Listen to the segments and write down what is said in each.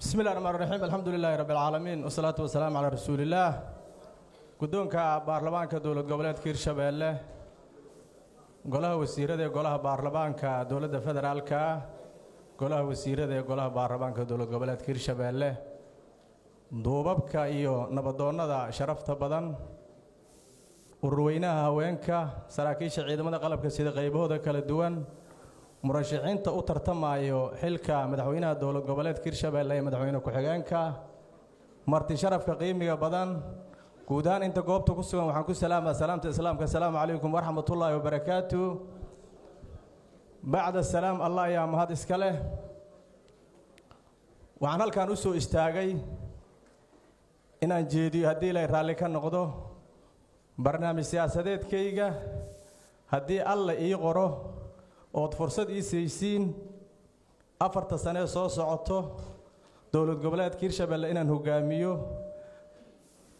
بسم الله الرحمن الرحيم الحمد لله رب العالمين والصلاة والسلام على رسول الله قدونك بارلمانك دولة قبلات كير شبالة قولها وسيرة قولها بارلمانك دولة فدرالك قولها وسيرة قولها بارلمانك دولة قبلات كير شبالة دوبابك إيو نبضونا دا شرفت بدن ورويناها وينك سراكيش عيدمنا قلبك سيدة غيبه دا كالدوان مرشحين تأثر تمايو حلكا مدحوينها دولة قبلات كيرشابيل مدحوينها كحجانكا مرتي شرف كقيمي بدن كودان انت قوبتو كسوان وحنكو سلامة سلامة السلام السلام عليكم ورحمة الله وبركاته. بعد السلام الله يا مهد اسكاله وعن هل كان اسو استاغي ان جيدي هدي لا رالي كان نقدو برنامج سياسات كيغا هدي الله اي قرو oo fursad ii siiyeen 4 sano soo socoto dawlad goboleedka Hirshabelle inaan hogaamiyo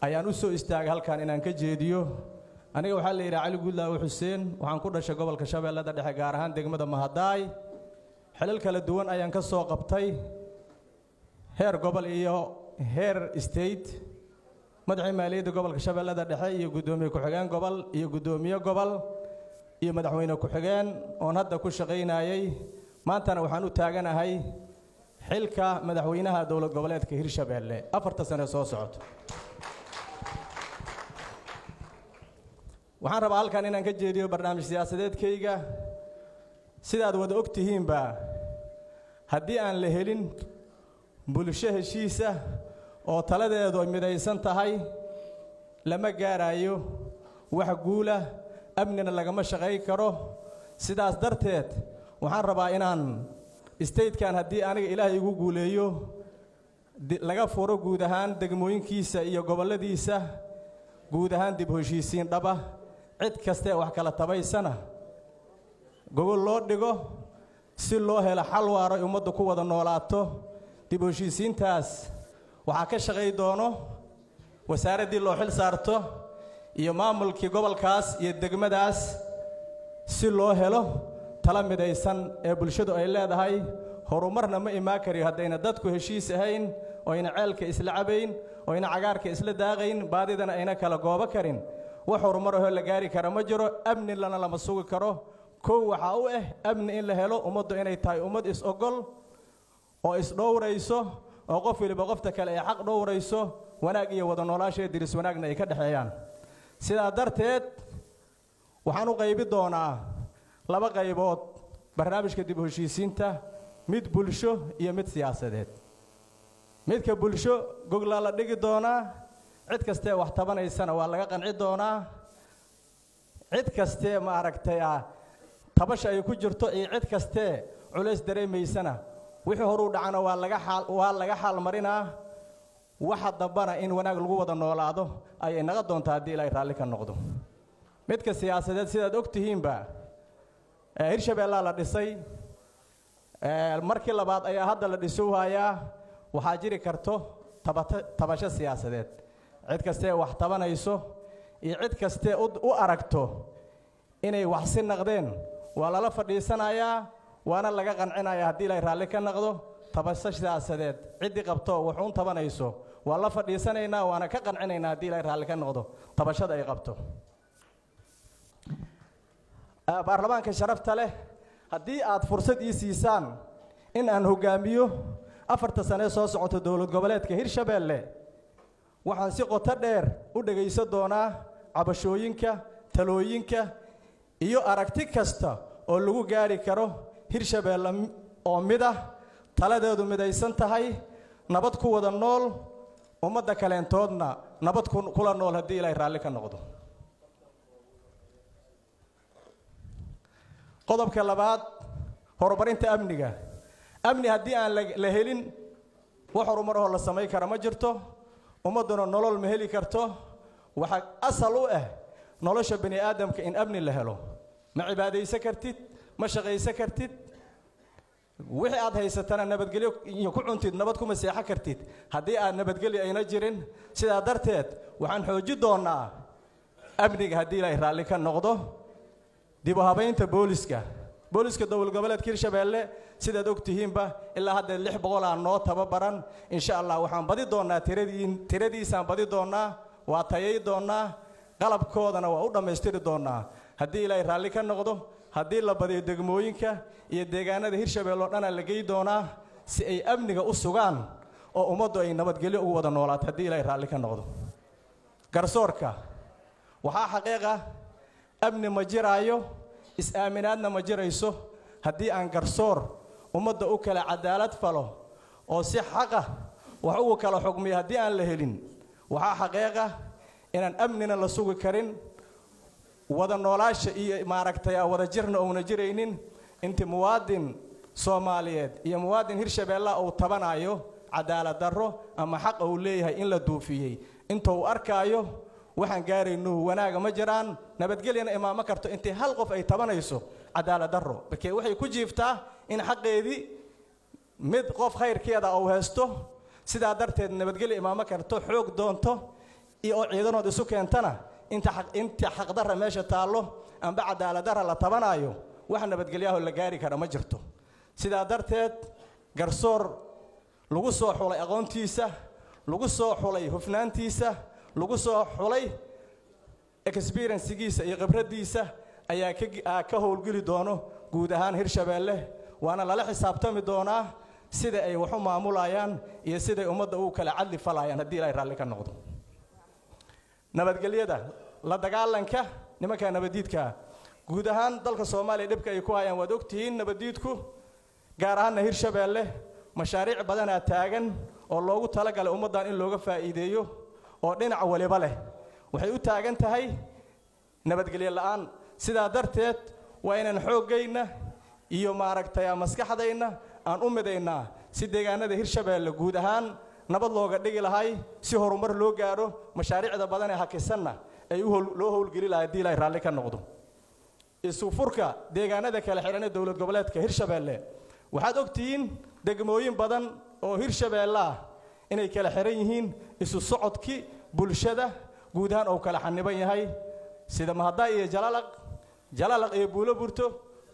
ayaan u soo istaagay halkaan inaan ka jeediyo aniga waxa la yiraahdaa Cali Guudlaaw Xuseen waxaan ku dhashay gobolka Shabeellada Dhexe gaar ahaan degmada Mahadaay xilal kala duwan ayaan ka soo qabtay heer gobol iyo heer state madaxweyne maaliyadda gobolka Shabeellada Dhexe iyo gudoomiye ku-xigeen gobol iyo gudoomiye gobol iyo madaxweyne ku-xigeen oo hadda ku shaqeynayay maantana waxaan u taaganahay xilka madaxweynaha dawlad goboleedka Hirshabelle 4 sano soo socoto waxaan rabaa halkaan inaan ka jeediyo barnaamij siyaasadeedkayga sidaad wada ogtihiinba haddii aan la helin bulsho heshiisa oo taladeedu ay midaysan tahay lama gaarayo wax guula أبننا لقما شقي كرو سداس درتت وحن ربا إنان استيت كان هدي أنا إلهي يقوليو لقى فورو جودهان دقموين كيسة إيو قبل ديسة جودهان دبوشيسين ربا عد كسته وحكلا تباي سنة قول الله دقو سلوا هلا حلوة رأي مدة قوة النولاتو دبوشيسين تاس وحكى شقي دونه وسارد الله حل سارته iyo maamulkii gobolkaas iyo degmadaas si loo helo tala midaysan ee bulshadu ay leedahay horumarna ma imaan kariyo haddayna dadku heshiis ahayn oo ayna ceelka isla cabayn oo ayna cagaarka isla daaqayn baadidana ayna kala goobo karin wax horumar oo la gaari kara ma jiro amni lana lama sugi karo koow waxa uu amni in la helo ummaddu inay tahay ummad is ogol oo is dhowrayso oo qof waliba qofta kale ay xaq dhowrayso wanaag iyo wada noolaansho diris wanaagna ay ka dhaxeeyaan sidaa darteed waxaan u qaybi doonaa laba qaybood barnaamijka dib u heshiisiinta mid bulsho iyo mid siyaasadeed midka bulsho gogla la dhigi doonaa cid kaste wax tabanaysana waa laga qanci doonaa cid kaste ma aragtay tabasha ay ku jirto iyo cid kaste culays dareemaysana wixii hor u dhacana waa laga xal marinaa waxa dambana in wanaag lagu wada noolaado ay inaga doontaa hadii ilaahay raalli ka noqdo midka siyaasadeed sidaad ogtihiinba Hirshabelle la dhisay markii labaad ayaa hadda la dhisoohayaa waxaa jiri karto tabasho siyaasadeed cid kaste wax tabanayso iyo cid kaste u aragto inay wax si naqdeen waa lala fadhiisanayaa waana laga qancinayaa hadii ilaahay raalli ka noqdo tabasho siyaasadeed cidii qabto wuxuu tabanayso waa la fadhiisanaynaa waana ka qancinaynaa hadii ilaahay raalli ka noqdo tabashada ay qabto baarlamaanka sharafta leh hadii aad fursad ii siisaan in aan hogaamiyo 4 sano soo socoto dawlad goboleedka Hirshabelle waxaan si qoto dheer u dhageysan doonaa cabashooyinka talooyinka iyo aragti kasta oo lagu gaari karo Hirshabelle oo taladeedu midaysan tahay nabad ku wada nool ummadda kaleentoodna nabad kula nool hadii ilaahay raalli ka noqdo qodobka labaad horumarinta amniga amni hadii aan la helin wax horumar oo la sameey kara ma jirto ummaduna nolol ma heli karto waxa asal u nolosha bani aadamka in amni la helo ma cibaadaysan kartid ma shaqaysan kartid wixii aad haysatana nabadgelyo iyo ku cuntid nabad kuma seexa kartid hadii aad nabadgelyo ayna jirin sida darteed waxaan xoojin doonaa amniga hadii ilaahay raalli ka noqdo dib u habeynta booliska booliska dowlad goboleedka Hirshabeelle sidaad ogtihiin ba ilaa hadda 600 aan noo tababaran insha Allah waxaan badi doonaa tiradiisaan badi doonaa waa tayay doonaa qalabkoodana waa u dhameystiri doonaa haddii Ilaahay raalli ka noqdo haddii la badiyo degmooyinka iyo deegaanada Hirshabeelle oo dhan la geey doonaa si ay amniga u sugaan oo ummaddu ay nabadgelyo ugu wada noolaato haddii Ilaahay raalli ka noqdo garsoorka waxaa xaqiiqa amni ma jiraayo is-aaminaadna ma jirayso haddii aan garsoor ummadda u kala cadaalad falo oo si xaqa wax ugu kala xukmiyo haddii aan la helin waxaa xaqiiqa inaan amnina la sugi karin wada noolaasha iyo maaragtay wada jirna oo jiraynin intii muwaadin Soomaaliyeed iyo muwaadin Hirshabeelle oo tabanayo cadaalad darro ama xaq uu leeyahay in la duufiyay intuu arkaayo waxaan gaarayno wanaaga ma jiraan nabadgelyana imaama karto intii hal qof ay tabanayso cadaalad darro markii waxay ku jiiftaa in xaqeedii mid qof khayrkeeda oo haysto sida darteed nabadgelyo imaama karto xoog doonto iyo ciidanood isu keentana inta xaq darro meesha taalo amba cadaalad darro la tabanayo wax nabadgelyaha la gaari kara ma jirto sida darteed garsoor lagu soo xulay aqoontiisa lagu soo xulay hufnaantiisa lagu soo xulay experience-giisa iyo khibradiisa ayaa ka howlgeli doono guud ahaan Hirshabeelle waana lala xisaabtami doonaa sida ay wax u maamulayaan iyo sida ummadda u kala cadli falayaan haddii Ilaahay raalli ka noqdo nabadgelyada la dagaalanka nimanka nabadiidka guud ahaan dalka Soomaaliya dhibka ay ku hayaan wad ogtihiin nabadiidku gaar ahaan Hirshabeelle mashaariic badan taagan oo loogu talagalay ummadan in looga faa'iideeyo oo dhinac waliba leh waxay u taagan tahay nabadgelyo la'aan sida darteed waa inaan xoogayna iyo maaragtay maskaxdayna aan u midaynaa si deegaanada Hirshabeelle guud ahaan nabad looga dhigi lahay si horumar loo gaaro mashaariicda badan ee hakisanna ay loo howlgeli lahayd haddii Ilaahay raalli ka noqdo isu furka deegaanada kala xiran ee dowlad goboleedka Hirshabeelle waxaad ogtihiin degmooyin badan oo Hirshabeelle ah inay kala xiran yihiin isu socodkii bulshada guud ahaan oo kala xaniban yahay sida Mahada iyo Jalalaq iyo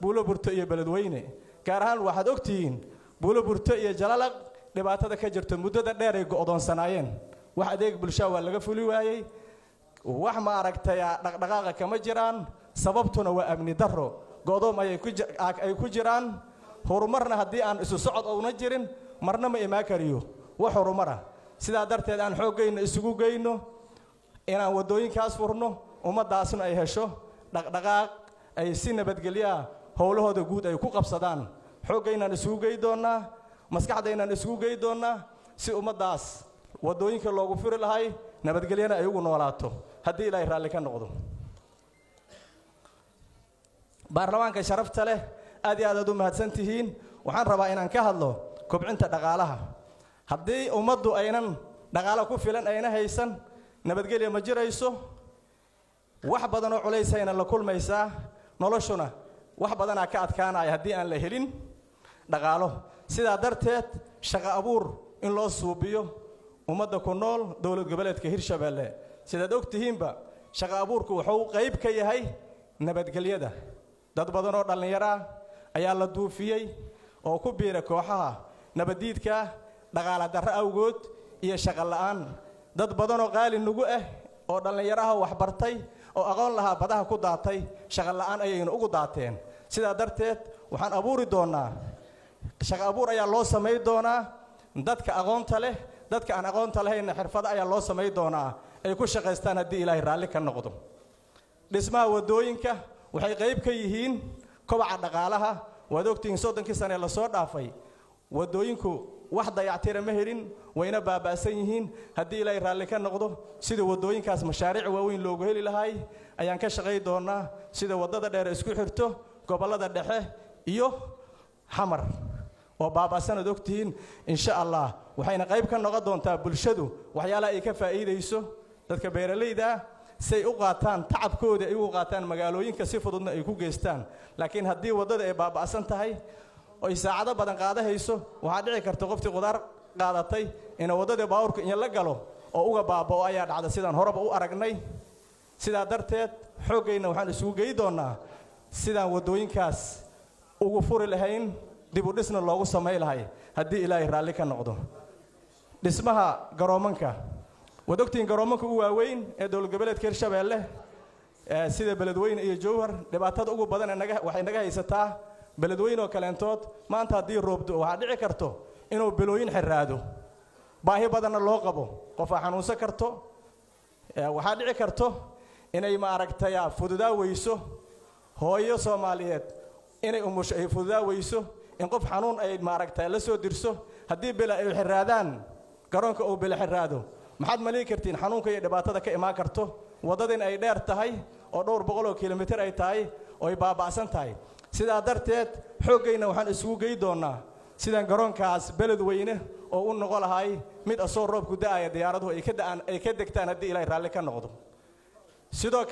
Buulo Burto iyo Beledweyne gaar ahaan waxaad ogtihiin Buulo Burto iyo Jalalaq dhibaatada ka jirta muddada dheer ay go'doonsanaayeen wax adeeg bulshada waa laga fuli waayay wax ma aragtay dhaqdhaqaaqa kama jiraan sababtuna waa amni darro go'doom ay ku jiraan horumarna haddii aan isu socod oo una jirin marna ma imaan kariyo wax horumara sida darteed aan xoogayna isugu geyno inaan wadooyinkaas furno ummadaasna ay hesho dhaqdhaqaaq ay si nabadgelyo howlahooda guud ay ku qabsadaan xoogayna isugu gey doonaa maskaxdayna isugu gey doonaa si ummadaas wadooyinka loogu furi lahay nabadgelyana ay ugu noolaato haddii Ilaahay raalli ka noqdo baarlamaanka sharafta leh aad iyo aad u mahadsantihiin waxaan rabaa inaan ka hadlo kobcinta dhaqaalaha haddii ummaddu aynan dhaqaalo ku filan ayna haysan nabadgelyo ma jirayso wax badan oo culaysayna la kulmaysaa noloshuna wax badan ka adkaanaya haddii aan la helin dhaqaalo sida darteed shaqo abuur in loo suubiyo ummadda ku nool dowlad goboleedka Hirshabeelle sidaad ogtihiinba shaqo abuurku wuxuu qayb ka yahay nabadgelyada dad badan oo dhalinyaro ayaa la duufiyay oo ku biiray kooxaha nabadiidka dhaqaale darro awgood iyo shaqo la'aan dad badan oo qaali nugu oo dhalinyaro wax bartay oo aqoon lahaa badaha ku daatay shaqo la'aan ayayna ugu daateen sida darteed waxaan abuuri doonaa shaqo abuur ayaa loo sameey doonaa dadka aqoonta leh dadka aan aqoonta lahayn xirfad ayaa loo sameey doonaa ay ku shaqeystaan haddii Ilaahay raalli ka noqdo dhismaha wadooyinka waxay qayb ka yihiin kobaca dhaqaalaha waad ogtihiin 30 sano la soo dhaafay wadooyinku wax dayactir ma helin wayna baabaasan yihiin haddii Ilaahay raalli ka noqdo sida wadooyinkaas mashaariic waaweyn loogu heli lahay ayaan ka shaqay doonaa sida wadada dheer isku xirto gobolada dhexe iyo xamar oo baabaasan ad ogtihiin insha Allah waxayna qayb ka noqon doontaa bulshadu waxyaalaha ay ka faa'iideyso dadka beeralayda say u qaataan tacabkooda ay u qaataan magaalooyinka si fududna ay ku geystaan laakiin haddii wadada ay baabaasan tahay oo saacado badan qaadahayso waxa dhici karta qoftii qudaar qaadatay in wadada baawurka in la galo oo uga baabao ayaa dhacda sidaan horeba u aragnay sida darteed xoogayna waxaan isugu geey doonaa sidaan wadooyinkaas ugu furi lahayn dib u dhisna loogu sameey lahay haddii ilaahay raalli ka noqdo dhismaha garoomanka wadogtiin garoomanka ugu waaweyn ee dowlad goboleedka Hirshabeelle sida Beledweyne iyo Jowhar dhibaatada ugu badan waxay naga haysataa Beledweyne oo kaleentood maanta haddii roobdo waxa dhici karto inuu bilooyin xiraado baahi badan loo qabo qof xanuunsan karto waxa dhici karto inay ma aragtay fududaa weyso hooyo Soomaaliyeed inay umusho ay fududaa weyso in qof xanuun ay ma aragtay la soo dirso haddii bila ay xiraadaan garoonka oo bila xiraado maxaad mali kartiin xanuunka iyo dhibaatada ka imaan karto wadadin ay dheer tahay oo dhowr boqol kiiloomitir ay tahay oo ay baaba'san tahay sidaa darteed xoogayna waxaan isugu geey doonaa sidaan garoonkaas Beledweyne oo u noqon lahay mid asoo roobku da'aya diyaaraduhu ay ka degtaan haddii ilaahay raalli ka noqdo sidoo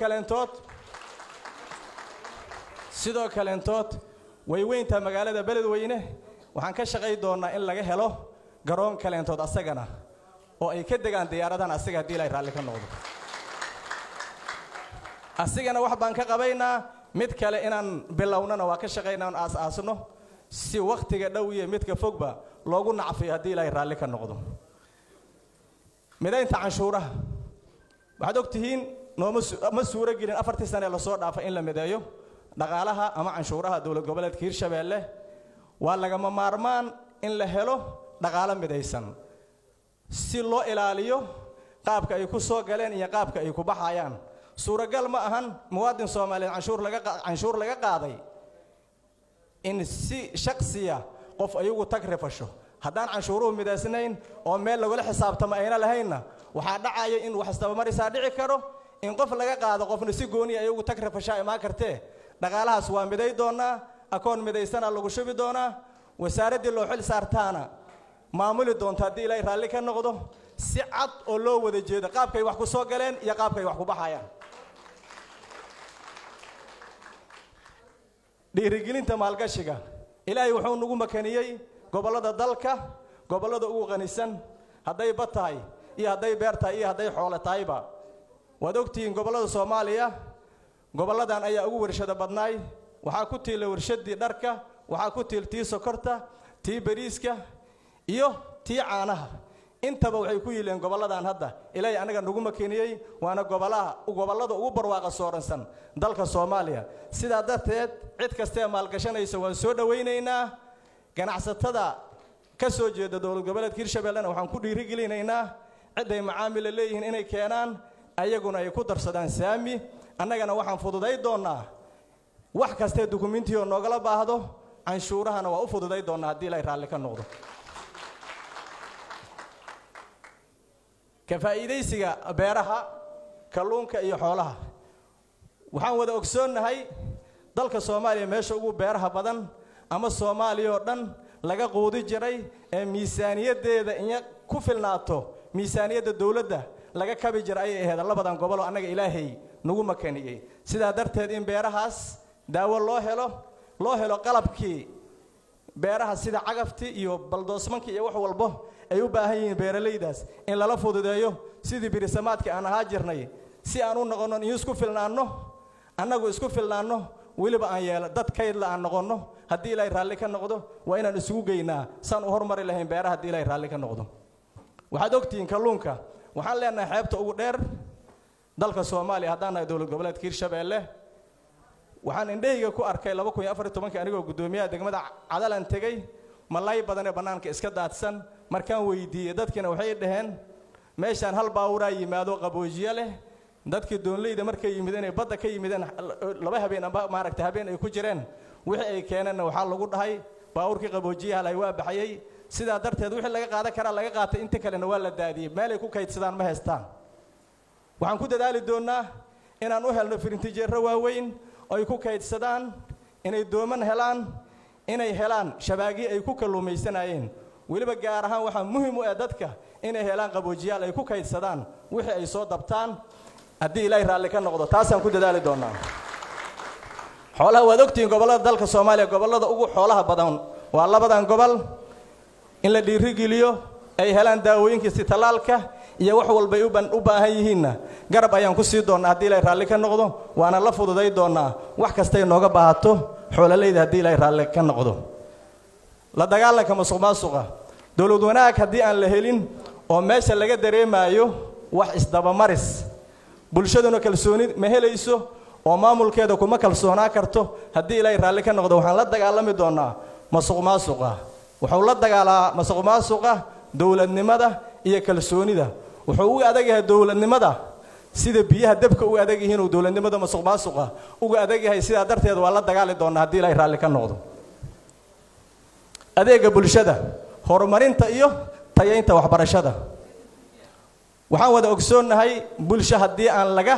kaleentood way weynta magaalada Beledweyne waxaan ka shaqay doonaa in laga helo garoon kaleentood asagana oo ay ka degaan diyaaradahan asaga haddii ilaahay raalli ka noqdo asigana wax baan ka qabaynaa mid kale inaan bilownana waa ka shaqaynaa aasno si waqtiga dhow iyo midka fogba loogu nacfiyo haddii ilaahay raalli ka noqdo midaynta canshuuraha waxaad ogtihiin ma suura gelin 4 sano la soo dhaafay in la mideeyo dhaqaalaha ama canshuuraha dowlad goboleedka Hirshabeelle waa lagama maarmaan in la helo dhaqaale midaysan si loo ilaaliyo qaabka ay ku soo galeen iyo qaabka ay ku baxayaan suuragal ma ahan muwaadin Soomaaliyeed canshuur laga qaaday in si shakhsiya qof ayagu tagrifasho haddaan canshuuruhu midaysnayn oo meel lagu xisaabtamo ayna lahayna waxa dhacaya in wax isdabamarisaa dhici karo in qof laga qaado qofna si gooni ayagu tagrifasha ima kartee dhaqaalahaas waa miday doonaa akoon midaysana lagu shubi doonaa wasaaradii loo xil saartaana maamuli doonta haddii ilaahay raalli ka noqdo si cad oo loo wada jeedo qaabkay wax ku soo galeen iyo qaabkay wax ku baxayaan dhiirigelinta maalgashiga ilaahay wuxuu nagu makaniyay gobolada dalka gobolada ugu qanisan haday bad tahay iyo haday beer tahay iyo haday xoolo tahayba waad ogtiin gobolada Soomaaliya goboladan ayaa ugu warshada badnaay waxa ku tiilay warshadii dharka waxa ku tiiltii sokorta tii bariiska iyo tii caanaha intaba waxay ku yiileen goboladan hadda ilaahay anaga nagu makaniyay waana gobolada ugu barwaaqa sooransan dalka Soomaaliya sida darteed cid kasta maalgashanaysa waan soo dhaweynaynaa ganacsatada ka soo jeeda dowlad goboleedka Hirshabeelle waxaan ku dhiirigelinaynaa cid ay macaamil leeyihiin inay keenaan ayaguna ay ku darsadaan saami annagana waxaan fududay doonaa wax kasta dokumentiyo noogala baahdo canshuurahana waa u fududay doonaa haddii ilaahay raalli ka noqdo ka faa'iideysiga beeraha kalluunka iyo xoolaha waxaan wada ogsoonahay dalka Soomaaliya meesha ugu beeraha badan ama Soomaaliya oo dhan laga qoodi jiray ee miisaaniyadeeda in ku filnaato miisaaniyada dawladda laga kabi jiray ay ahayd labadan gobol oo anaga ilaahay nagu makaniyay sida darteed in beerahaas daawo loo helo qalabkii beeraha sida cagafti iyo baldoosmanka iyo wax walba ay u baahan yihiin beeralaydaas in lala fududeeyo sidii birisamaadka aan ahaa jirnay si aan u noqono in isku filnaano annagu isku filnaano waliba aan yeelo dad kayd la aan noqono haddii ilaahay raalli ka noqdo waa inaan isugu geynaa san u hormari lahayn beeraha haddii ilaahay raalli ka noqdo waxaad ogtiin kalluunka waxaan leenahay xeebta ugu dheer dalka Soomaaliya haddaan nahay dowlad goboleedka Hirshabeelle waxaan indhayga ku arkay 2014 anigoo gudoomiyaha degmada Cadalan tagay malay badan ee banaanka iska daadsan markaan weydiiyay dadkina waxay dhaheen meeshan hal baawura yimaado qaboojiye leh dadkii doonleyda markay yimideen ee badda ka yimideen laba habeen amba maaragtay habeen ay ku jireen wixii ay keeneen waxa lagu dhahay baawurkii qaboojiyaha lay waa baxayay sida darteed wixii laga qaadan kara laga qaatay inta kalena waa la daadiyay meel ay ku kaydsadaan ma haystaan waxaan ku dadaali doonaa inaan u helno firintijeero waaweyn oo ay ku kaydsadaan inay dooman helaan inay helaan shabaagi ay ku kalluumaysanayeen waliba gaar ahaan waxa muhiim u ah dadka inay helaan qaboojiyaal ay ku kaydsadaan wixii ay soo dabtaan haddii ilaahay raalli ka noqdo taasaan ku dadaali doonaa xoolaha waad ogtiin gobolada dalka Soomaaliya gobolada ugu xoolaha badan waa labadan gobol in la dhiirigeliyo ay helaan daawooyinka si talaalka iyo wax walba ay u baahan yihiin garab ayaan ku sii doonaa haddii ilaahay raalli ka noqdo waana la fududay doonaa wax kasta ay nooga baahato xoololeyda haddii ilaahay raalli ka noqdo la dagaalanka musuqmaasuqa dowlad wanaag haddii aan la helin oo meesha laga dareemayo wax isdabamaris bulshaduna kalsooni ma helayso oo maamulkeeda kuma kalsoonaa karto haddii ilaahay raalli ka noqdo waxaan la dagaalami doonaa musuqmaasuqa wuxuu la dagaalaa musuqmaasuqa dowladnimada iyo kalsoonida wuxuu uga adag yahay dowladnimada sida biyaha dabka uga adag yihiin oo dowladnimada musuqmaasuqa uga adag yahay sida darteed waa la dagaali doonaa haddii ilaahay raalli ka noqdo adeega bulshada horumarinta iyo tayeynta waxbarashada waxaan wada ogsoonahay bulsho haddii aan laga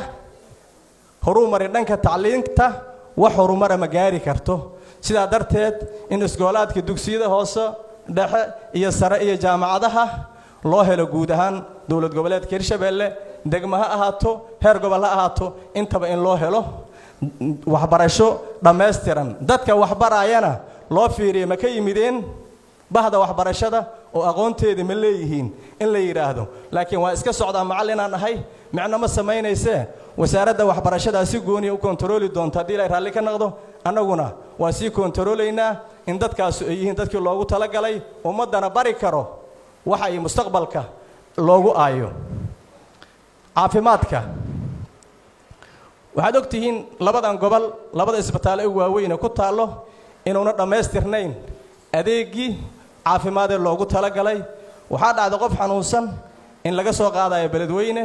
horumarin dhanka tacliinta wax horumar ma gaari karto sida darteed in iskoolaadka dugsiyada hoose dhexe iyo sare iyo jaamacadaha loo helo guud ahaan dowlad goboleedka Hirshabelle degmaha ahaato heer gobol ahaato intaba in loo helo waxbarasho dhameystiran dadka waxbarayana loo fiiriyo ma ka yimideen bahda waxbarashada oo aqoonteeda ma leeyihiin in la yiraahdo laakiin waa iska socdaa macallin aan ahay macna ma sameynayse wasaaradda waxbarashada si gooni u kontrooli doonta hadii la raalli ka noqdo annaguna waa si kontrooleynaa in dadkaas ay yihiin dadkii loogu tala galay ummadana bari karo waxa ay mustaqbalka loogu aayo caafimaadka waxaad ogtihiin labadan gobol labada isbitaal ee waaweyn ku taalo inuuna dhameystirnayn adeegi caafimaad ee loogu tala galay waxa dhacday qof xanuunsan in laga soo qaadayo beledweyne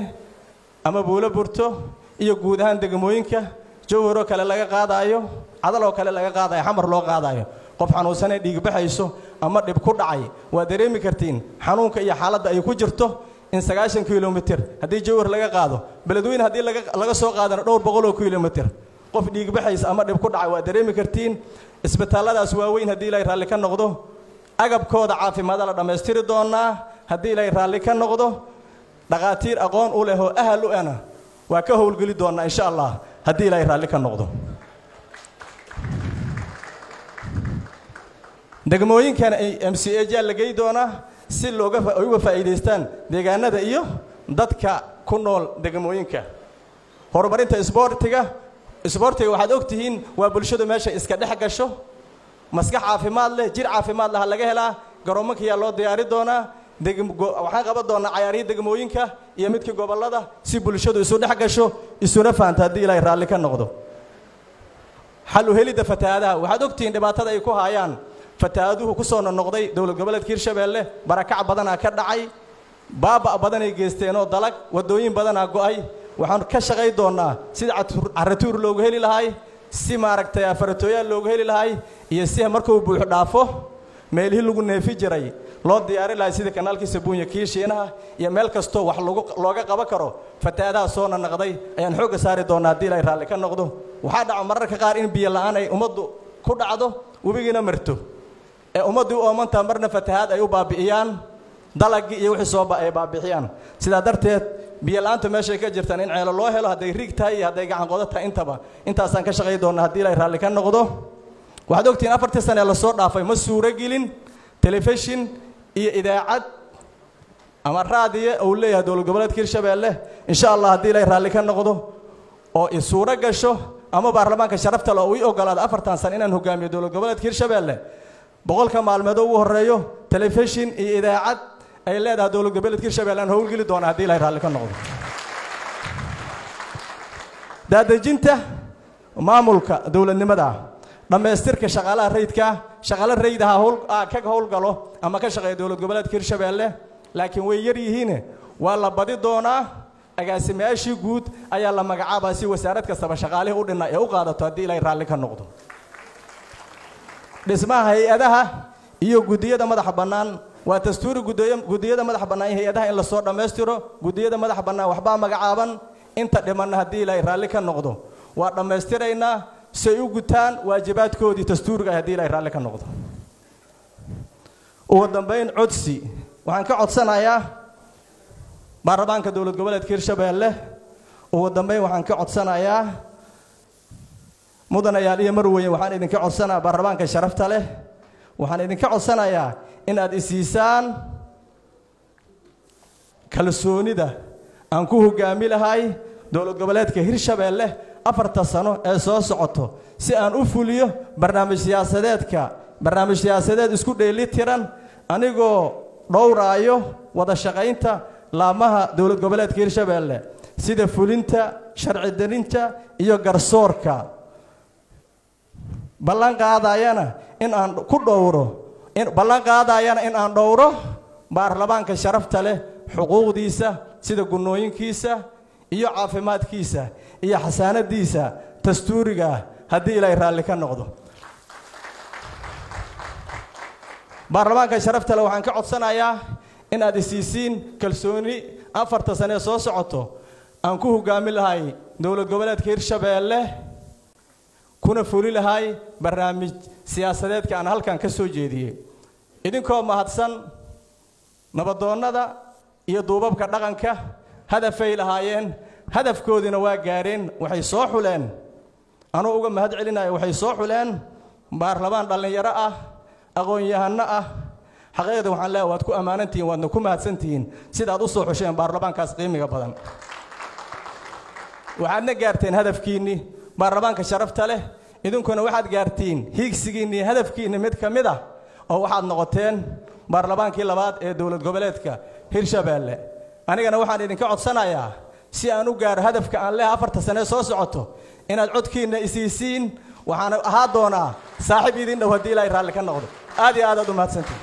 ama buulo burto iyo guud ahaan degmooyinka jowharo kale laga qaadayo cadalo kale laga qaadayo xamar loo qaadayo qof xanuunsan ee dhiig baxayso ama dhib ku dhacay waa dareemi kartiin xanuunka iyo xaaladda ay ku jirto in 90 kilomitir haddii jowhar laga qaado beledweyne haddii laga soo qaadana dhowr boqol oo kilomitir qof dhiig baxaysa ama dhib ku dhacay waa dareemi kartiin isbitaalladaas waaweyn haddii ilaahay raalli ka noqdo agabkooda caafimaad la dhameystiri doonaa haddii ilaahay raalli ka noqdo dhaqaatiir aqoon u leh oo ahal u ana waa ka howlgeli doonaa insha Allah haddii ilaahay raalli ka noqdo degmooyinkan ay MCA la geey doona si looga faa'iideystaan deegaanada iyo dadka ku nool degmooyinka horumarinta isboortiga waxaad ogtihiin waa bulshada meesha iska dhex gasho maskax caafimaad leh jir caafimaad leh laga helaa garoomanka loo diyaari doonaa waxaan qaban doonaa ciyaarihii degmooyinka iyo midkii gobolada si bulshadu isu dhex gasho isuna faanta haddii ilaahay raalli ka noqdo xal u helida fatahaadaha waxaad ogtihiin dhibaatada ay ku hayaan fataaduhu ku soo noqday dowlad goboleedka Hirshabelle barakac badana ka dhacay baaba badan ay geysteen oo dalag wadooyin badana go'ay waxaan ka shaqay doonaa sida caratuur loogu heli lahay si maaragtay afaratooya loogu heli lahay iyo si markuu buux dhaafo meelihii lagu neefi jiray loo diyaari lahay sida kanaalkii Sabuunya Kiisheenaha iyo meel kasto wax looga qaban karo fataadaha soo noqday ayaan xoog saari doonaa hadii ay raalli ka noqdo waxa dhaca mararka qaar in biyo la'aan ay umadu ku dhacdo wabigina marto ee umadu oo maanta marna fatahaad ay u baabi'iyaan dalag iyo wixii soo baabi'iyaan sida darteed biyo la'aanta meesha ka jirtaan in ceelo loo helo haday rig tahay haday gacan qodata intaba intaasaan ka shaqay doonaa hadii ay raalli ka noqdo waxaad ogtiin 4 sano la soo dhaafay ma suura gelin telefishin iyo idaacad ama raadiyo oo leeyahay dowlad goboleedka Hirshabelle insha Allah hadii ay raalli ka noqdo oo ay suura gasho ama baarlamaanka sharafta loo u ogolaado 4 sano inaan hogaamiyo dowlad goboleedka Hirshabelle boqolka maalmood ugu horeeyo telefishin iyo idaacad ay leedahay dowlad goboleedka Hirshabelle aan howlgeli doona hadii ay raalli ka noqdo daadajinta maamulka dowladnimada dhameystirka shaqaalaha rayidka ka howlgalo ama ka shaqeeyo dowlad goboleedka Hirshabelle laakiin way yar yihiin waa la badi doonaa agaasimayaashii guud ayaa la magacaabaa si wasaarad kasta shaqaalaha u dhinaa ee u qaadato hadii ay raalli ka noqdo dhismaha hay'adaha iyo gudiyada madaxa bannaan waa dastuuri gudiyada madaxa bannaan hay'adaha in la soo dhameystiro gudiyada madaxa bannaan waxba magacaaban inta dhiman hadii ay raalli ka noqdo waa dhameystirayna si ay u gutaan waajibaadkoodii dastuuriga hadii ay raalli ka noqdo ugu dambeyn codsi waxaan ka codsanayaa baarlamaanka dowlad goboleedka Hirshabelle ugu dambeyn waxaan ka codsanayaa mudanayaal iyo marweyn waxaan idinka codsanayaa baarlamaanka sharafta leh waxaan idinka codsanayaa in aad isiisaan kalsoonida aan ku hogaami lahay dowlad goboleedka Hirshabelle أفرت سنة أساس عطو سأن أفوليه برنامج سياسات إسكود اللي تيران أنيجو دور أيوه وده شقينتا لامها دولة قبلات هيرشبيله سيد فولينتا شرع الدينتا إيو قرصوركا بلان قادايانا إن أن كدوره إن بلان قادايانا إن أن دوره بارلمان كشرفت له حقوق ديسة سيد قنوين كيسة إيو عافمات كيسة إيو حسانات ديسة تستوريقا هدي إلى إرالي كان نقضو بارلمان كشرفت له وحان كعود سنة إن أدسيسين كالسوني أفرت سنة صوص عطو أنكوه قامل هاي دولة قبلات هيرشبيله كنا فولي لهاي برنامج سياسات كان هل كان كسو جدي إذن كوم هاتسن نبضونا دا يدوبب كدغن كه هدف لهايين هدف كودين واجارين وحي صوحوا لين أنا أقول ما هاد علينا وحي صوحوا لين بارلمان ضلني يرأى أقول يهنا حقيقة وحنا لا واتكو أمانتين وأنكم هاتسنتين سيد هذا الصوح وشين بارلمان كاس قيمة قبلا وحنا جارتين هدف كيني بارلمان كشرفت له إذن كنا واحد جارتين هيك سجيني هدف كيني مد كمدة أو واحد نقطتين بارلمان كي لبعض دولة قبلتك هيرشبيله أنا جانا واحد إذن كعد سنة يا سيانو جار هدف كأن له أفرت سنة صوص عطو إن العد كينا إسيسين وحنا هادونا صاحب إذن ده ودي لا يرال كان نقول هذه عادة ما تسنتي